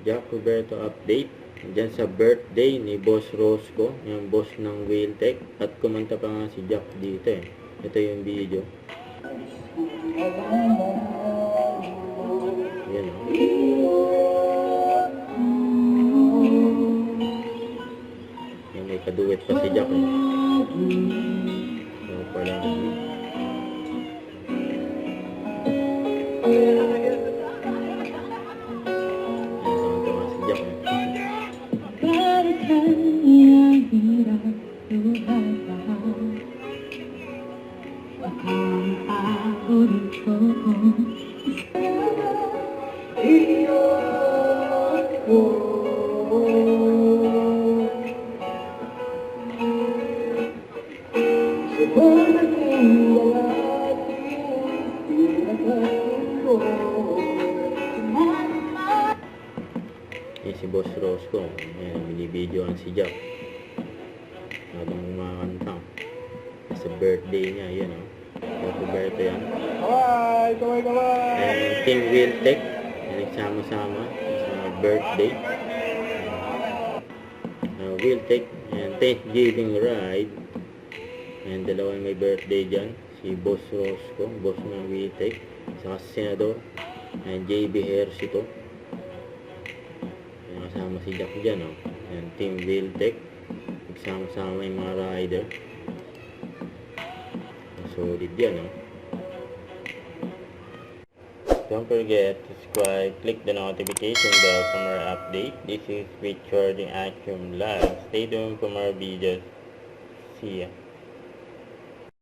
Jack Roberto update. Diyan sa birthday ni Boss Rosco, yung boss ng Wheeltech. At kumanta pa nga si Jack dito eh. Ito yung video. Yan o. May kaduet pa si Jack eh. So pala si Boss Rosco. Ayan, binibidyoan si Jack habang kumakanta sa birthday niya. Ayan o, Jack Roberto yan. Ayan yung Team Wheeltech, nagsama-sama sa birthday Wheeltech and Thanksgiving ride. Ayan, dalawang may birthday dyan, si Boss Rosco, boss ng Wheeltech, saka si Senador and JB Hercito. Kasama si Jack dyan, oh. Ayan, Team Wheeltech. Nagsama-sama yung mga rider. Solid yan, oh. Don't forget to subscribe, click the notification bell for more update. This is Richard in Action Live. Stay tuned for more videos. See ya.